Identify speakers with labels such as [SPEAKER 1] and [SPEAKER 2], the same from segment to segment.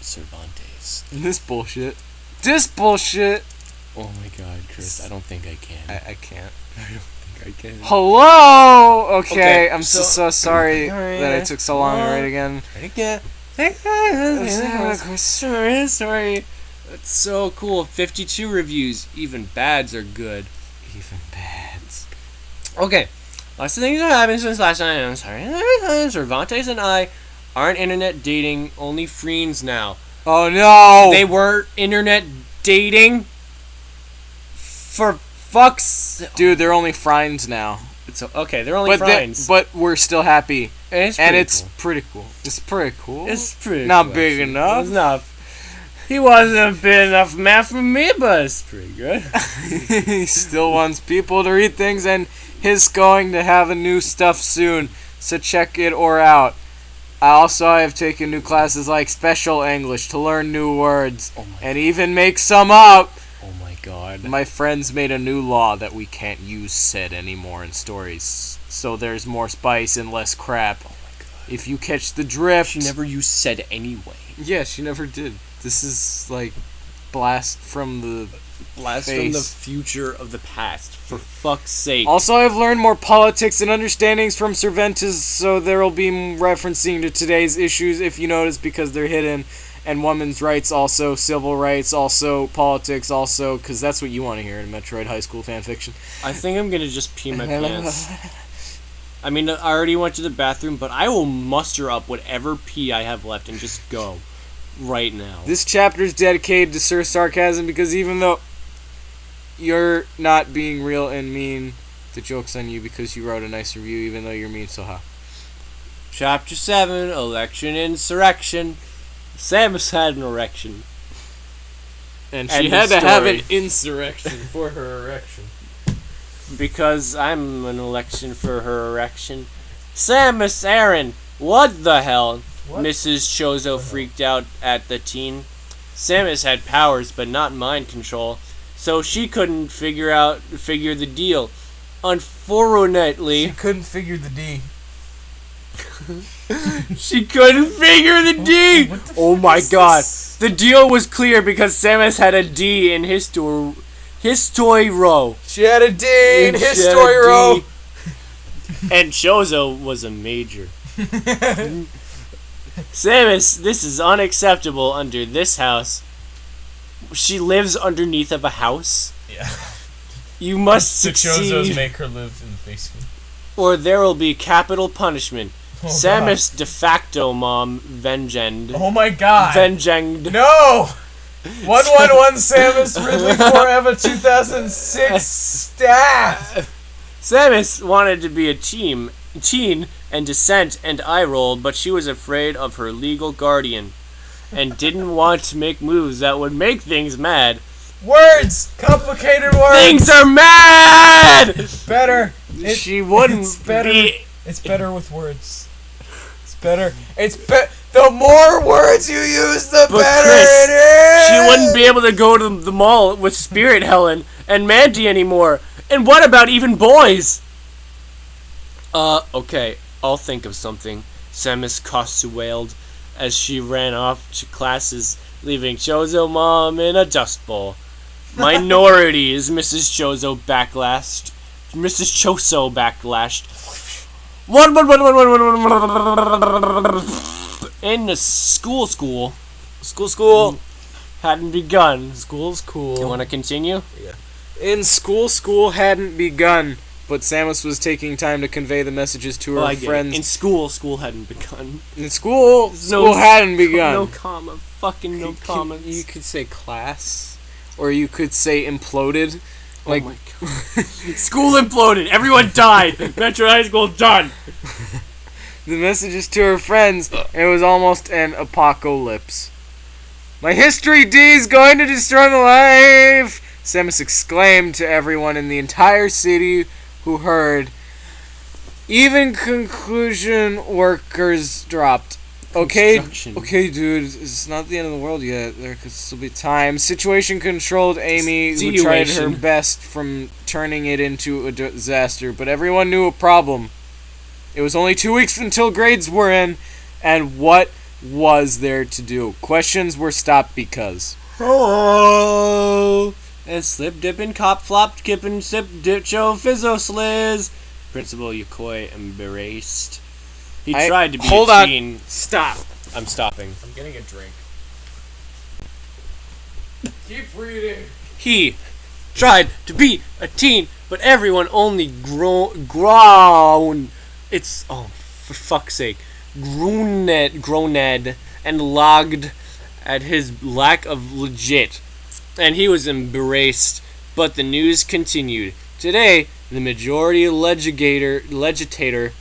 [SPEAKER 1] Cervantes.
[SPEAKER 2] This bullshit. This bullshit!
[SPEAKER 1] Oh my god, Chris, I don't think I can.
[SPEAKER 2] I can't.
[SPEAKER 1] I don't think I can.
[SPEAKER 2] Hello! Okay, I'm
[SPEAKER 1] so
[SPEAKER 2] sorry
[SPEAKER 1] alright,
[SPEAKER 2] that it took so long to write again.
[SPEAKER 1] Sorry. That's so cool. 52 reviews. Even bads are good.
[SPEAKER 2] Even bads.
[SPEAKER 1] Okay. Lots of things have happened since last night. I'm sorry. Cervantes and I aren't internet dating, only friends now.
[SPEAKER 2] Oh no!
[SPEAKER 1] They were internet dating? For fuck's...
[SPEAKER 2] Dude, they're only friends now.
[SPEAKER 1] It's okay, they're only friends.
[SPEAKER 2] But we're still happy.
[SPEAKER 1] And
[SPEAKER 2] it's pretty cool. It's pretty cool.
[SPEAKER 1] It's pretty
[SPEAKER 2] Not
[SPEAKER 1] cool,
[SPEAKER 2] big
[SPEAKER 1] actually.
[SPEAKER 2] enough.
[SPEAKER 1] It's not. He wasn't a big enough man for me, but it's pretty good.
[SPEAKER 2] He still wants people to read things, and he's going to have a new stuff soon, so check it or out. I have taken new classes like special English to learn new words, and even make some up.
[SPEAKER 1] Oh my god.
[SPEAKER 2] My friends made a new law that we can't use said anymore in stories, so there's more spice and less crap.
[SPEAKER 1] Oh my god.
[SPEAKER 2] If you catch the drift...
[SPEAKER 1] She never used said anyway.
[SPEAKER 2] Yeah, she never did. This is like blast from the
[SPEAKER 1] future of the past, for fuck's sake.
[SPEAKER 2] Also, I've learned more politics and understandings from Cervantes, so there will be referencing to today's issues if you notice, because they're hidden, and women's rights also, civil rights also, politics also, because that's what you want to hear in Metroid high school fanfiction.
[SPEAKER 1] I think I'm gonna just pee my pants. I mean, I already went to the bathroom, but I will muster up whatever pee I have left and just go. Right now.
[SPEAKER 2] This chapter is dedicated to Sir Sarcasm, because even though you're not being real and mean, the joke's on you because you wrote a nice review even though you're mean, so ha.
[SPEAKER 1] Chapter 7, Election Insurrection. Samus had an erection.
[SPEAKER 2] And she had to have an insurrection for her erection.
[SPEAKER 1] Because I'm an election for her erection. Samus Aran, what the hell? What? Mrs. Chozo freaked out at the teen. Samus had powers, but not mind control, so she couldn't figure the deal. Unfortunately,
[SPEAKER 2] she couldn't figure the D.
[SPEAKER 1] She couldn't figure the D. Oh my god! The deal was clear because Samus had a D in his toy row.
[SPEAKER 2] She had a D in his toy row.
[SPEAKER 1] And Chozo was a major. Samus, this is unacceptable under this house. She lives underneath of a house.
[SPEAKER 2] Yeah.
[SPEAKER 1] You must succeed.
[SPEAKER 2] The Chozos make her live in the basement.
[SPEAKER 1] Or there will be capital punishment.
[SPEAKER 2] Oh,
[SPEAKER 1] Samus de facto mom vengend.
[SPEAKER 2] Oh my god.
[SPEAKER 1] Vengend.
[SPEAKER 2] No! 111 Samus Ridley Forever 2006 staff!
[SPEAKER 1] Samus wanted to be a teen and dissent and eye roll, but she was afraid of her legal guardian and didn't want to make moves that would make things mad.
[SPEAKER 2] Words! Complicated words!
[SPEAKER 1] Things are mad!
[SPEAKER 2] Better.
[SPEAKER 1] She wouldn't
[SPEAKER 2] it's better.
[SPEAKER 1] be...
[SPEAKER 2] It's better with words. It's better. The more words you use, the better
[SPEAKER 1] Chris,
[SPEAKER 2] it is!
[SPEAKER 1] She wouldn't be able to go to the mall with Spirit Helen and Mandy anymore. And what about even boys? Okay, I'll think of something. Samus wailed as she ran off to classes, leaving Chozo Mom in a dust bowl. Minorities, Mrs. Chozo backlashed. Mrs. Chozo backlashed. In the school hadn't begun.
[SPEAKER 2] School's cool.
[SPEAKER 1] You want to continue?
[SPEAKER 2] Yeah. In school hadn't begun, but Samus was taking time to convey the messages to her friends.
[SPEAKER 1] In school hadn't begun.
[SPEAKER 2] In school hadn't begun.
[SPEAKER 1] No comma. Fucking no comments.
[SPEAKER 2] You could say class, or you could say imploded. Like,
[SPEAKER 1] oh my god. School imploded. Everyone died. Metro High School done.
[SPEAKER 2] The messages to her friends, and it was almost an apocalypse. My history D's going to destroy my life! Samus exclaimed to everyone in the entire city who heard. Even conclusion workers dropped. Okay, dude, it's not the end of the world yet. There could still be time. Situation controlled Amy, who tried her best from turning it into a disaster, but everyone knew a problem. It was only 2 weeks until grades were in, and what was there to do? Questions were stopped because.
[SPEAKER 1] Oh, and slip, dippin', cop, flop, kippin', sip, dip, show, fizzo, sliz. Principal Yokoi embraced. He tried to be a teen.
[SPEAKER 2] Stop.
[SPEAKER 1] I'm stopping.
[SPEAKER 2] I'm getting a drink. Keep reading.
[SPEAKER 1] He tried to be a teen, but everyone only groaned. It's, oh, for fuck's sake, groaned and logged at his lack of legit. And he was embraced, but the news continued. Today, the majority legislator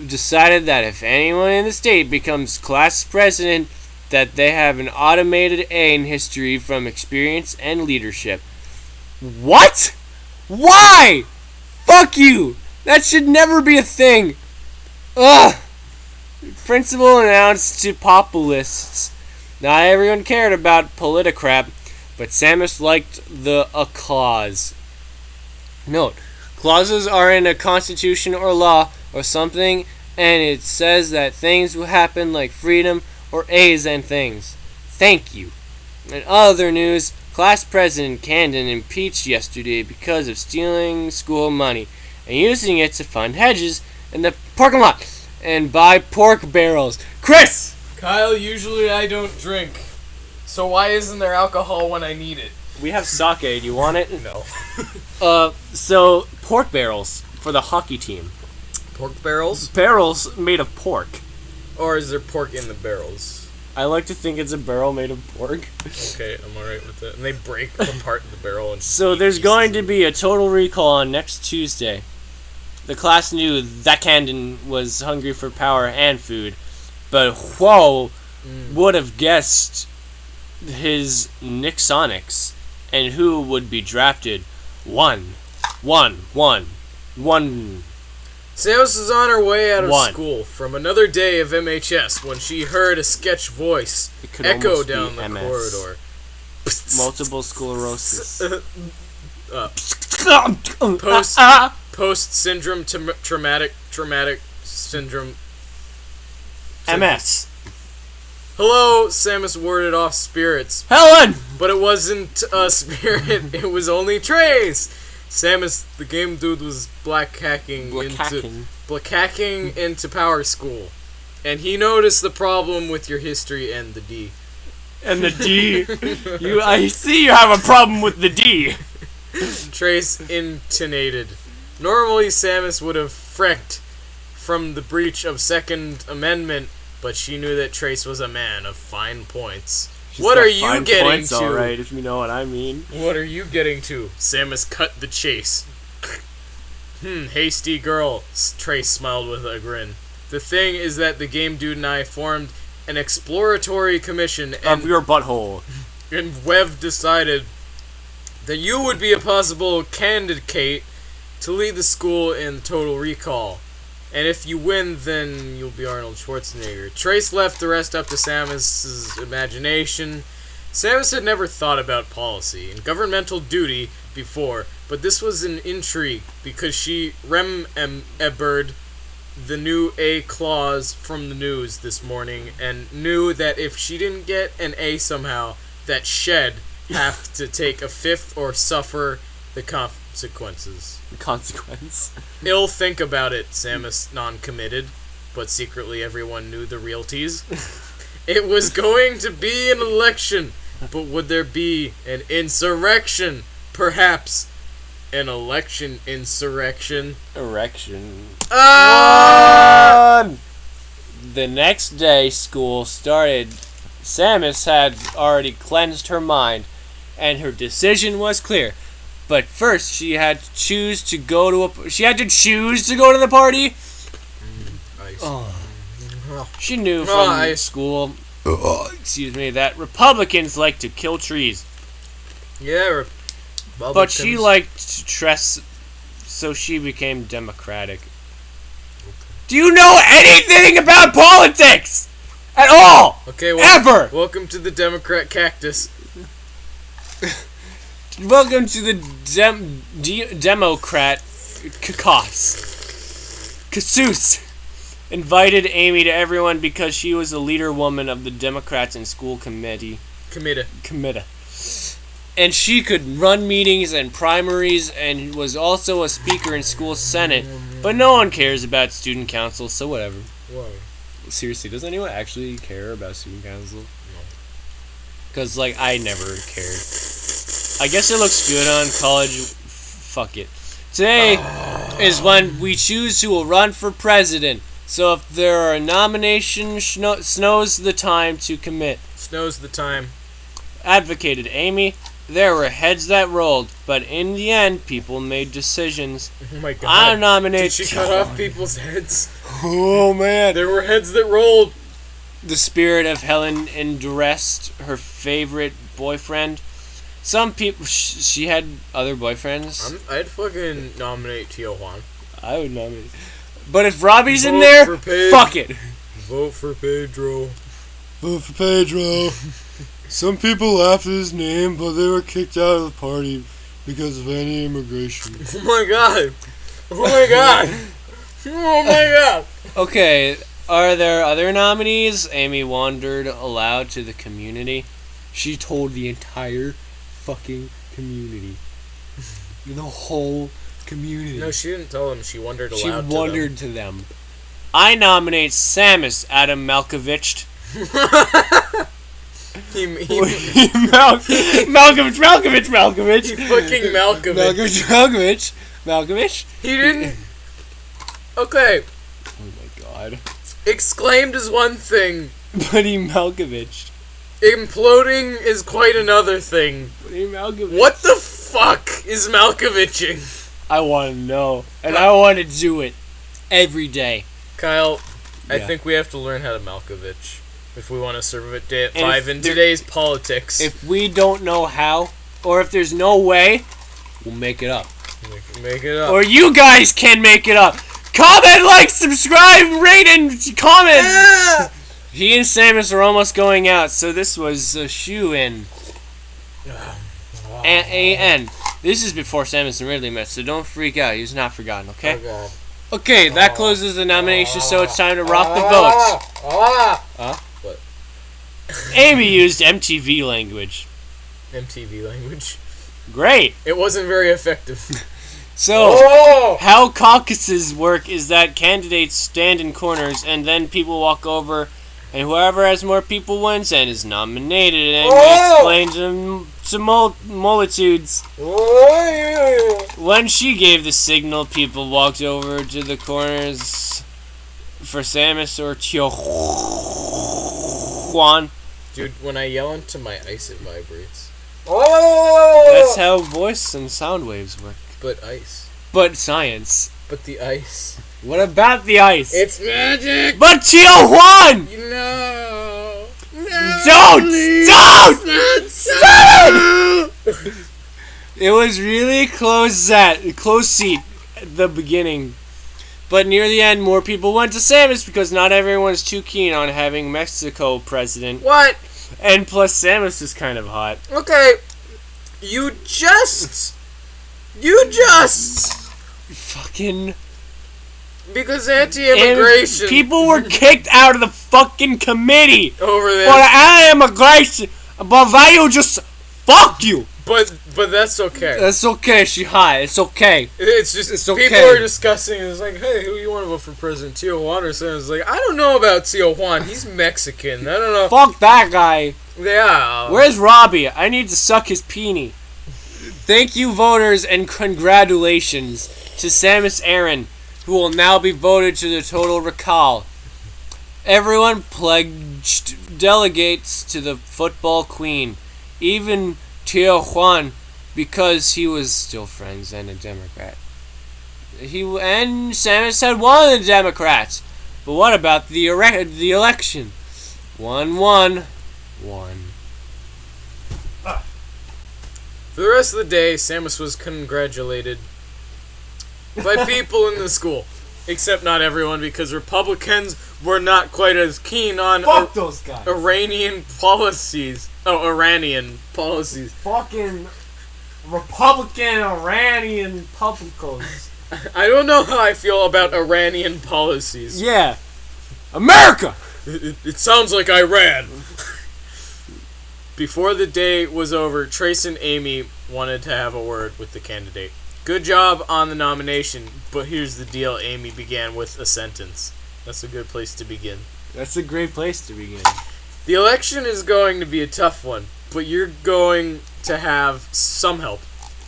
[SPEAKER 1] decided that if anyone in the state becomes class president, that they have an automated A in history from experience and leadership. What? Why? Fuck you! That should never be a thing! Ugh! Principal announced to populists. Not everyone cared about politicrap, but Samus liked the clause. Note, clauses are in a constitution or law or something, and it says that things will happen like freedom or A's and things. Thank you. In other news, class president Camden impeached yesterday because of stealing school money and using it to fund hedges in the parking lot and buy pork barrels. Chris!
[SPEAKER 2] Kyle, usually I don't drink. So why isn't there alcohol when I need it?
[SPEAKER 1] We have sake. Do you want it?
[SPEAKER 2] No.
[SPEAKER 1] So pork barrels for the hockey team.
[SPEAKER 2] Pork barrels?
[SPEAKER 1] Barrels made of pork.
[SPEAKER 2] Or is there pork in the barrels?
[SPEAKER 1] I like to think it's a barrel made of pork.
[SPEAKER 2] Okay, I'm alright with that. And they break apart the barrel and
[SPEAKER 1] so there's going to be a total recall on next Tuesday. The class knew that Camden was hungry for power and food, but whoa, would have guessed his Nixonics and who would be drafted. One.
[SPEAKER 2] Samus is on her way out of school from another day of MHS when she heard a sketch voice echo down the corridor.
[SPEAKER 1] Multiple sclerosis.
[SPEAKER 2] Post-syndrome traumatic syndrome.
[SPEAKER 1] MS.
[SPEAKER 2] Hello, Samus warded off spirits.
[SPEAKER 1] Helen!
[SPEAKER 2] But it wasn't a spirit, it was only Trace. Samus, the game dude, was black hacking into Power School. And he noticed the problem with your history and the D.
[SPEAKER 1] And the D? I see you have a problem with the D.
[SPEAKER 2] Trace intonated. Normally, Samus would have frecked from the breach of Second Amendment, but she knew that Trace was a man of fine points. What are you getting to?
[SPEAKER 1] Alright, if you know what I mean.
[SPEAKER 2] What are you getting to? Samus cut the chase. Hasty girl, Trace smiled with a grin. The thing is that the game dude and I formed an exploratory commission
[SPEAKER 1] of your butthole.
[SPEAKER 2] And Wev decided that you would be a possible candidate to lead the school in Total Recall. And if you win, then you'll be Arnold Schwarzenegger. Trace left the rest up to Samus's imagination. Samus had never thought about policy and governmental duty before, but this was an intrigue because she remembered the new A clause from the news this morning and knew that if she didn't get an A somehow, that she'd have to take a fifth or suffer the consequences.
[SPEAKER 1] The consequence.
[SPEAKER 2] Ill think about it, Samus non-committed, but secretly everyone knew the realties. It was going to be an election, but would there be an insurrection? Perhaps an election insurrection.
[SPEAKER 1] Erection.
[SPEAKER 2] Ah!
[SPEAKER 1] The next day school started. Samus had already cleansed her mind, and her decision was clear. But first, she had to choose to go to the party. She knew from school, that Republicans like to kill trees.
[SPEAKER 2] Yeah,
[SPEAKER 1] but she liked to dress, so she became Democratic. Okay. Do you know anything about politics at all?
[SPEAKER 2] Okay,
[SPEAKER 1] ever?
[SPEAKER 2] Welcome to the Democrat cactus.
[SPEAKER 1] Welcome to the Democrat Casus. invited Amy to everyone because she was the leader woman of the Democrats in school committee. Committee. And she could run meetings and primaries and was also a speaker in school senate. But no one cares about student council, so whatever.
[SPEAKER 2] Whoa.
[SPEAKER 1] Seriously, does anyone actually care about student council? No. Because, like, I never cared. I guess it looks good on college. Fuck it. Today is when we choose who will run for president. So if there are nominations, snow's the time to commit.
[SPEAKER 2] Snow's the time.
[SPEAKER 1] Advocated Amy. There were heads that rolled, but in the end, people made decisions.
[SPEAKER 2] Oh my god.
[SPEAKER 1] I nominate...
[SPEAKER 2] Did she cut off people's heads?
[SPEAKER 1] Oh man.
[SPEAKER 2] There were heads that rolled.
[SPEAKER 1] The spirit of Helen endorsed her favorite boyfriend. Some people... She had other boyfriends.
[SPEAKER 2] I'd fucking nominate Tio Juan.
[SPEAKER 1] I would nominate... But if Robbie's in there, fuck it.
[SPEAKER 2] Vote for Pedro.
[SPEAKER 3] Vote for Pedro. Some people laughed at his name, but they were kicked out of the party because of anti-immigration.
[SPEAKER 2] Oh my god. Oh my god. Oh my god.
[SPEAKER 1] Okay, are there other nominees? Amy wandered aloud to the community. She told the entire fucking community. The whole community.
[SPEAKER 2] No, she didn't tell them. She wandered aloud to them.
[SPEAKER 1] She wandered to them. I nominate Samus Adam Malkovich. Malkovich.
[SPEAKER 2] He fucking Malkovich.
[SPEAKER 1] Malkovich.
[SPEAKER 2] He didn't... Okay.
[SPEAKER 1] Oh my god.
[SPEAKER 2] Exclaimed is one thing.
[SPEAKER 1] But he Malkovich.
[SPEAKER 2] Imploding is quite another thing.
[SPEAKER 1] But he Malkovich.
[SPEAKER 2] What the fuck is Malkoviching?
[SPEAKER 1] I want to know. And I want to do it every day.
[SPEAKER 2] Kyle, I
[SPEAKER 1] Yeah.
[SPEAKER 2] think we have to learn how to Malkovich if we want to survive at 5 in today's politics.
[SPEAKER 1] If we don't know how, or if there's no way, we'll make it up.
[SPEAKER 2] Make it up.
[SPEAKER 1] Or you guys can make it up. Comment, like, subscribe, rate, and comment.
[SPEAKER 2] Yeah!
[SPEAKER 1] He and Samus are almost going out, so this was a shoe-in. A-N. This is before Samus and Ridley met, so don't freak out. He's not forgotten, okay?
[SPEAKER 2] Oh god.
[SPEAKER 1] Okay, that closes the nomination, so it's time to rock the votes. Huh?
[SPEAKER 2] What?
[SPEAKER 1] Amy used MTV language.
[SPEAKER 2] MTV language.
[SPEAKER 1] Great.
[SPEAKER 2] It wasn't very effective.
[SPEAKER 1] So, how caucuses work is that candidates stand in corners, and then people walk over, and whoever has more people wins and is nominated, and explains to multitudes. When she gave the signal, people walked over to the corners for Samus or Tio Juan.
[SPEAKER 2] Dude, when I yell into my ice, it vibrates.
[SPEAKER 1] That's how voice and sound waves work.
[SPEAKER 2] But ice.
[SPEAKER 1] But science.
[SPEAKER 2] But the ice.
[SPEAKER 1] What about the ice?
[SPEAKER 2] It's magic!
[SPEAKER 1] But Tio Juan!
[SPEAKER 2] No!
[SPEAKER 1] Don't! Don't!
[SPEAKER 2] Stop!
[SPEAKER 1] It was really close seat at the beginning. But near the end, more people went to Samus because not everyone's too keen on having Mexico president.
[SPEAKER 2] What?
[SPEAKER 1] And plus, Samus is kind of hot.
[SPEAKER 2] Okay. You just...
[SPEAKER 1] Fucking...
[SPEAKER 2] Because anti-immigration...
[SPEAKER 1] People were kicked out of the fucking committee
[SPEAKER 2] over there.
[SPEAKER 1] for anti-immigration. But why you just... Fuck you!
[SPEAKER 2] But that's okay.
[SPEAKER 1] That's okay, she hot. It's okay.
[SPEAKER 2] It's just
[SPEAKER 1] It's okay.
[SPEAKER 2] people are discussing. It's like, hey, who you want to vote for president? Tio Juan or something? It's like, I don't know about Tio Juan. He's Mexican. I don't know.
[SPEAKER 1] Fuck that guy.
[SPEAKER 2] Yeah.
[SPEAKER 1] Where's Robbie? I need to suck his peenie. Thank you, voters, and congratulations to Samus Aran, who will now be voted to the total recall. Everyone pledged delegates to the football queen, even Tio Juan, because he was still friends and a Democrat. And Samus had won the Democrats. But what about the election? 1-1.
[SPEAKER 2] For the rest of the day, Samus was congratulated by people in the school. Except not everyone, because Republicans were not quite as keen on
[SPEAKER 1] Fuck those guys.
[SPEAKER 2] Iranian policies. Oh, Iranian policies.
[SPEAKER 1] Fucking Republican Iranian publicos.
[SPEAKER 2] I don't know how I feel about Iranian policies.
[SPEAKER 1] Yeah. America!
[SPEAKER 2] It sounds like Iran. Before the day was over, Trace and Amy wanted to have a word with the candidate. Good job on the nomination, but here's the deal, Amy began with a sentence. That's a good place to begin.
[SPEAKER 1] That's a great place to begin.
[SPEAKER 2] The election is going to be a tough one, but you're going to have some help.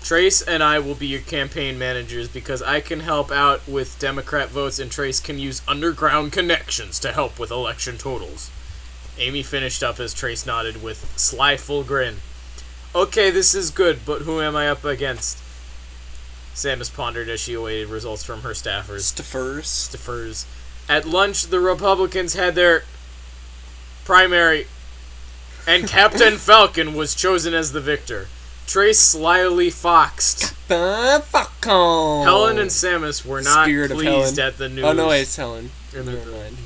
[SPEAKER 2] Trace and I will be your campaign managers because I can help out with Democrat votes and Trace can use underground connections to help with election totals. Amy finished up as Trace nodded with slyful grin. Okay, this is good, but who am I up against? Samus pondered as she awaited results from her staffers. Staffers. At lunch, the Republicans had their primary, and Captain Falcon was chosen as the victor. Trace slyly foxed. Helen and Samus were not pleased at the news.
[SPEAKER 1] Oh no, wait, it's Helen.
[SPEAKER 2] Never mind.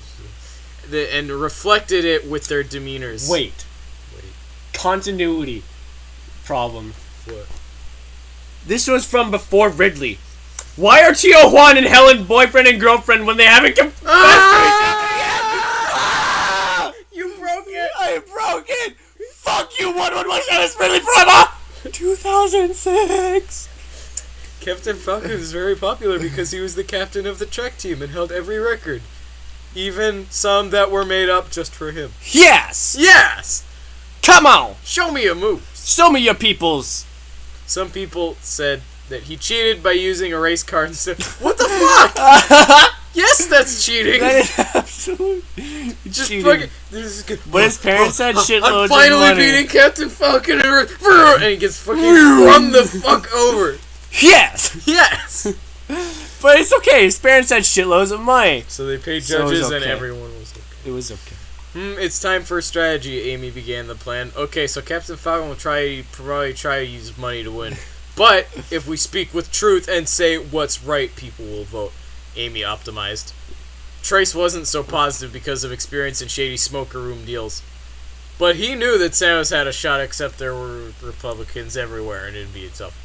[SPEAKER 2] And reflected it with their demeanors.
[SPEAKER 1] Wait. Continuity problem.
[SPEAKER 2] What?
[SPEAKER 1] This was from before Ridley. Why are Tio Juan and Helen boyfriend and girlfriend when they haven't confessed to each other yet?
[SPEAKER 2] You broke it!
[SPEAKER 1] I broke it! Fuck you, 111 Samus Ridley forever! 2006!
[SPEAKER 2] Captain Falcon is very popular because he was the captain of the track team and held every record. Even some that were made up just for him.
[SPEAKER 1] Yes!
[SPEAKER 2] Yes!
[SPEAKER 1] Come on!
[SPEAKER 2] Show me your moves!
[SPEAKER 1] Show me your peoples!
[SPEAKER 2] Some people said that he cheated by using a race car instead. What the fuck? Yes, that's cheating!
[SPEAKER 1] That is absolutely
[SPEAKER 2] Just
[SPEAKER 1] cheating.
[SPEAKER 2] fucking. This is good.
[SPEAKER 1] But his parents had shitloads
[SPEAKER 2] I'm
[SPEAKER 1] of
[SPEAKER 2] finally
[SPEAKER 1] money.
[SPEAKER 2] beating Captain Falcon and he gets fucking run the fuck over.
[SPEAKER 1] Yes!
[SPEAKER 2] Yes!
[SPEAKER 1] But it's okay, his parents had shitloads of money.
[SPEAKER 2] So they paid
[SPEAKER 1] So it was
[SPEAKER 2] judges and
[SPEAKER 1] okay.
[SPEAKER 2] everyone was okay.
[SPEAKER 1] It was okay.
[SPEAKER 2] It's time for a strategy, Amy began the plan. Okay, so Captain Falcon will probably try to use money to win. But if we speak with truth and say what's right, people will vote. Amy optimized. Trace wasn't so positive because of experience in shady smoker room deals. But he knew that Samus had a shot, except there were Republicans everywhere and it'd be tough.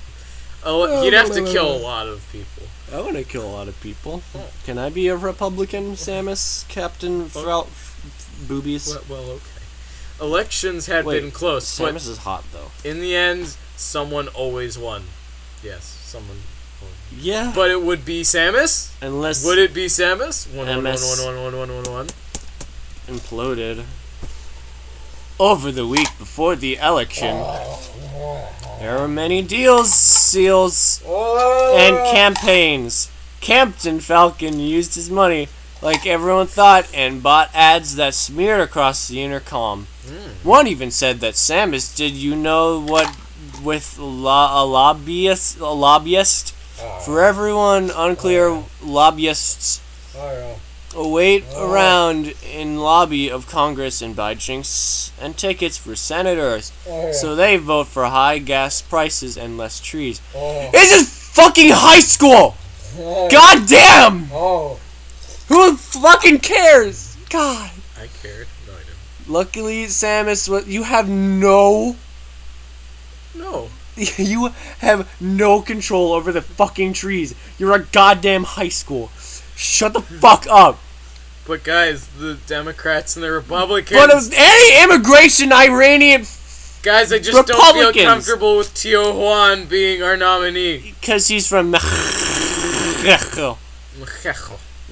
[SPEAKER 2] He'd have to kill a lot of people.
[SPEAKER 1] I want to kill a lot of people. Can I be a Republican, Samus? Captain Boobies?
[SPEAKER 2] Well, okay. Elections had been close,
[SPEAKER 1] Samus
[SPEAKER 2] but
[SPEAKER 1] is hot, though.
[SPEAKER 2] in the end, someone always won. Yes, someone won.
[SPEAKER 1] Yeah.
[SPEAKER 2] But it would be Samus?
[SPEAKER 1] Unless
[SPEAKER 2] Would it be Samus? One.
[SPEAKER 1] imploded. Over the week before the election, there were many deals, seals, and campaigns. Captain Falcon used his money like everyone thought and bought ads that smeared across the intercom. One even said that Samus did you know what with a lobbyist? For everyone unclear, lobbyists wait around in lobby of Congress and buy drinks and tickets for senators. So they vote for high gas prices and less trees. This is fucking high school! God damn! Who fucking cares? God.
[SPEAKER 2] I cared. No, I didn't.
[SPEAKER 1] Luckily, Samus, you have no...
[SPEAKER 2] No.
[SPEAKER 1] You have no control over the fucking trees. You're a goddamn high school. Shut the fuck up.
[SPEAKER 2] But guys, the Democrats and the Republicans...
[SPEAKER 1] But any immigration Iranian
[SPEAKER 2] guys, I just don't feel
[SPEAKER 1] Republicans.
[SPEAKER 2] comfortable with Tio Juan being our nominee.
[SPEAKER 1] Because he's from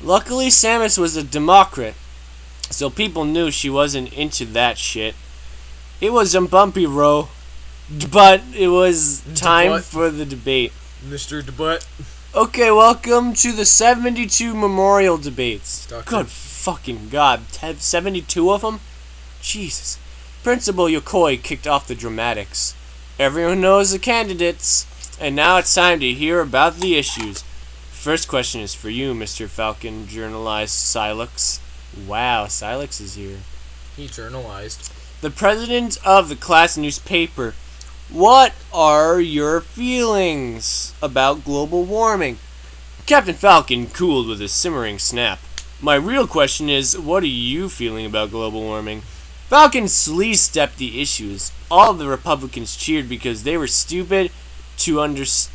[SPEAKER 1] Luckily, Samus was a Democrat, so people knew she wasn't into that shit. It was a bumpy row, but it was time for the debate.
[SPEAKER 2] Mr. Debutt.
[SPEAKER 1] Okay, welcome to the 72 memorial debates.
[SPEAKER 2] Doctor.
[SPEAKER 1] Good fucking god, 72 of them? Jesus. Principal Yokoi kicked off the dramatics. Everyone knows the candidates, and now it's time to hear about the issues. First question is for you, Mr. Falcon, journalized Silex. Wow, Silex is here.
[SPEAKER 2] He journalized.
[SPEAKER 1] The president of the class newspaper. What are your feelings about global warming? Captain Falcon cooled with a simmering snap. My real question is, what are you feeling about global warming? Falcon sleaze-stepped the issues. All of the Republicans cheered because they were stupid to understand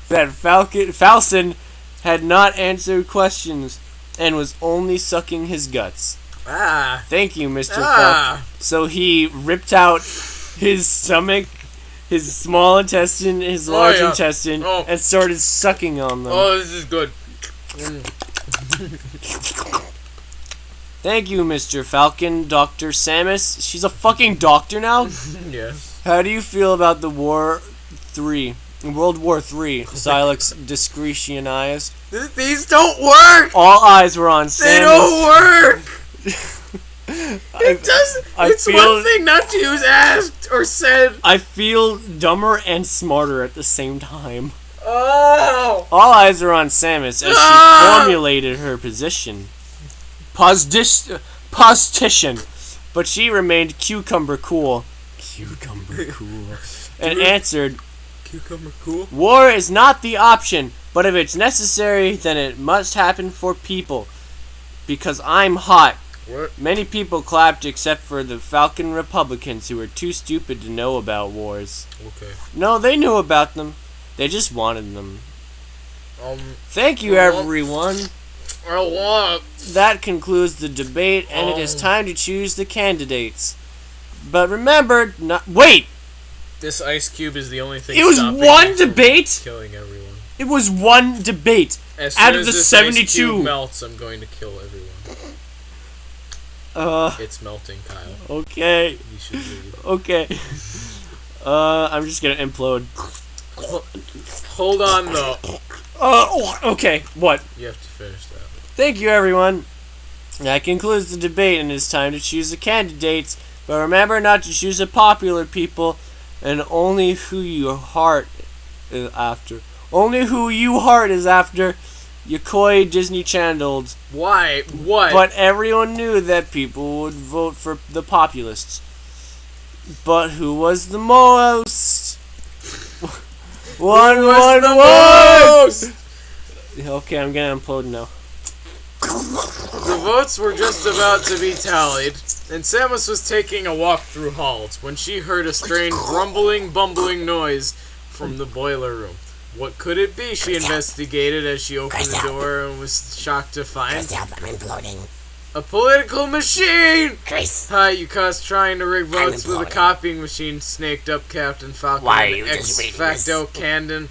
[SPEAKER 1] that Falcon had not answered questions and was only sucking his guts.
[SPEAKER 2] Ah.
[SPEAKER 1] Thank you, Mr. Falcon. So he ripped out his stomach, his small intestine, his large intestine, and started sucking on them.
[SPEAKER 2] Oh, this is good.
[SPEAKER 1] Thank you, Mr. Falcon, Dr. Samus. She's a fucking doctor now?
[SPEAKER 2] Yeah.
[SPEAKER 1] How do you feel about the World War III? Silex discretionized.
[SPEAKER 2] These don't work!
[SPEAKER 1] All eyes were on Samus.
[SPEAKER 2] They don't work! It's one thing not to use asked or said.
[SPEAKER 1] I feel dumber and smarter at the same time.
[SPEAKER 2] Oh!
[SPEAKER 1] All eyes are on Samus as she formulated her position. Postician. But she remained cucumber cool. And answered,
[SPEAKER 2] Cucumber cool?
[SPEAKER 1] War is not the option, but if it's necessary, then it must happen for people. Because I'm hot.
[SPEAKER 2] What?
[SPEAKER 1] Many people clapped except for the Falcon Republicans who were too stupid to know about wars.
[SPEAKER 2] Okay.
[SPEAKER 1] No, they knew about them. They just wanted them. Thank you, everyone. That concludes the debate, and it is time to choose the candidates. But remember, wait!
[SPEAKER 2] This ice cube is the only thing.
[SPEAKER 1] It was one debate.
[SPEAKER 2] Killing everyone.
[SPEAKER 1] It was one debate.
[SPEAKER 2] As
[SPEAKER 1] out
[SPEAKER 2] soon
[SPEAKER 1] of
[SPEAKER 2] as
[SPEAKER 1] the
[SPEAKER 2] this
[SPEAKER 1] 72.
[SPEAKER 2] Ice cube melts, I'm going to kill everyone. It's melting, Kyle.
[SPEAKER 1] Okay.
[SPEAKER 2] You should leave.
[SPEAKER 1] Okay. I'm just gonna implode.
[SPEAKER 2] Hold on, though.
[SPEAKER 1] Okay. What?
[SPEAKER 2] You have to finish that.
[SPEAKER 1] Thank you, everyone. That concludes the debate, and it's time to choose the candidates. But remember not to choose the popular people, and only who your heart is after. Only who you heart is after. Yokoi Disney Channeled.
[SPEAKER 2] Why? What?
[SPEAKER 1] But everyone knew that people would vote for the populists. But who was the most? One. Okay, I'm gonna implode now.
[SPEAKER 2] The votes were just about to be tallied, and Samus was taking a walk through halls when she heard a strange rumbling, bumbling noise from the boiler room. What could it be? She investigated as she opened the door and was shocked to find
[SPEAKER 4] I'm imploding.
[SPEAKER 2] a political machine!
[SPEAKER 4] Chris!
[SPEAKER 2] Hi, you caused trying to rig votes with a
[SPEAKER 4] imploding.
[SPEAKER 2] copying machine, snaked up Captain Falcon
[SPEAKER 4] Why are
[SPEAKER 2] and
[SPEAKER 4] you just reading
[SPEAKER 2] ex-facto
[SPEAKER 4] this?
[SPEAKER 2] Candon,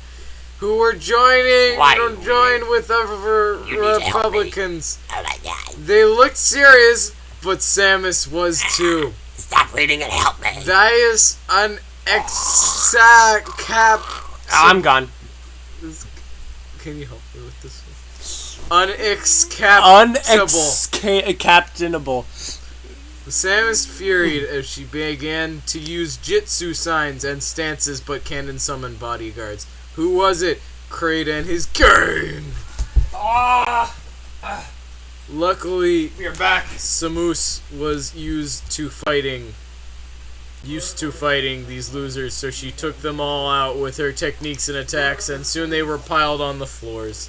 [SPEAKER 2] who were joined with other
[SPEAKER 4] You need to help me.
[SPEAKER 2] Republicans.
[SPEAKER 4] Oh my god.
[SPEAKER 2] They looked serious, but Samus was too.
[SPEAKER 4] Stop reading and help me.
[SPEAKER 2] That is an cap.
[SPEAKER 1] I'm gone.
[SPEAKER 2] Can you help me with this one? Unexcaptable.
[SPEAKER 1] Uncaptainable.
[SPEAKER 2] Samus furied as she began to use jitsu signs and stances, but Candon summoned bodyguards. Who was it? Kraid and his gang. Luckily,
[SPEAKER 1] We're back.
[SPEAKER 2] Samus was used to fighting these losers, so she took them all out with her techniques and attacks, and soon they were piled on the floors.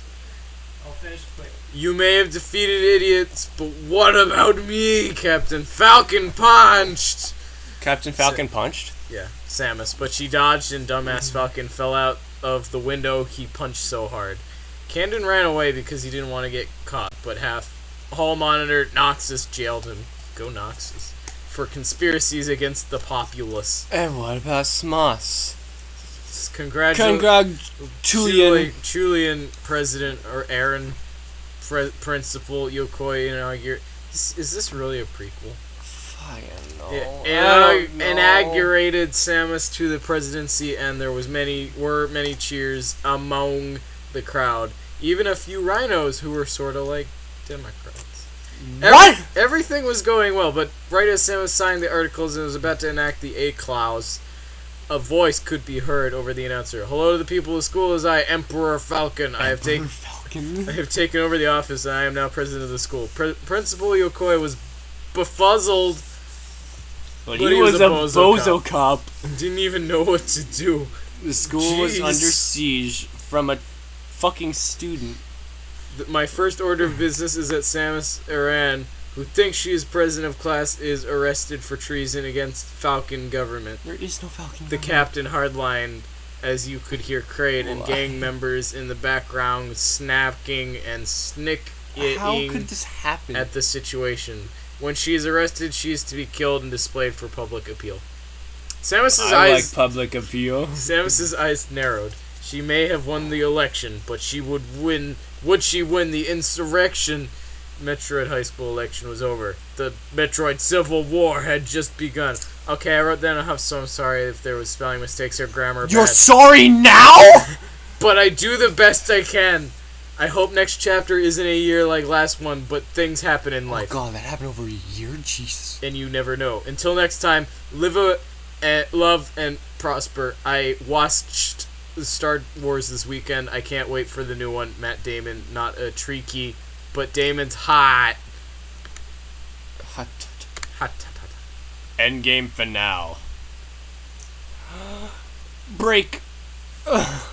[SPEAKER 1] I'll finish quick.
[SPEAKER 2] You may have defeated idiots, but what about me? Captain Falcon punched!
[SPEAKER 1] Captain Falcon punched?
[SPEAKER 2] Yeah, Samus, but she dodged and dumbass Falcon fell out of the window he punched so hard. Candon ran away because he didn't want to get caught, but Hall Monitor Noxus jailed him. Go Noxus. For conspiracies against the populace.
[SPEAKER 1] And what about Smoss?
[SPEAKER 2] Julian President or Aaron Principal Yokoi is this really a prequel?
[SPEAKER 1] I don't know.
[SPEAKER 2] Inaugurated Samus to the presidency, and there were many cheers among the crowd. Even a few rhinos who were sort of like Democrats.
[SPEAKER 1] What?
[SPEAKER 2] Everything was going well, but right as Samus signed the articles and was about to enact the A clause, a voice could be heard over the announcer. Hello to the people of the school, as I, Emperor Falcon. I have taken over the office, and I am now president of the school. Principal Yokoi was befuzzled,
[SPEAKER 1] But he was a bozo cop.
[SPEAKER 2] Didn't even know what to do.
[SPEAKER 1] The school was under siege from a fucking student.
[SPEAKER 2] My first order of business is that Samus Aran, who thinks she is president of class, is arrested for treason against Falcon government.
[SPEAKER 1] There is no Falcon
[SPEAKER 2] The
[SPEAKER 1] government.
[SPEAKER 2] captain hardlined as you could hear Kraid and gang members in the background snapping and
[SPEAKER 1] How could this happen?
[SPEAKER 2] at the situation. When she is arrested, she is to be killed and displayed for public appeal. Samus's
[SPEAKER 1] I
[SPEAKER 2] eyes.
[SPEAKER 1] like public appeal.
[SPEAKER 2] Samus's eyes narrowed. She may have won the election, but she would win. Would she win the insurrection? Metroid High School election was over. The Metroid Civil War had just begun. Okay, I wrote down, so I'm sorry if there was spelling mistakes or grammar.
[SPEAKER 1] You're
[SPEAKER 2] bad.
[SPEAKER 1] sorry now?
[SPEAKER 2] But I do the best I can. I hope next chapter isn't a year like last one, but things happen in life.
[SPEAKER 1] Oh god, that happened over a year? Jesus.
[SPEAKER 2] And you never know. Until next time, live love and prosper. I watched Star Wars this weekend. I can't wait for the new one. Matt Damon, not a Treaky, but Damon's hot.
[SPEAKER 1] Hot.
[SPEAKER 2] Hot.
[SPEAKER 1] Endgame finale. Break. Ugh.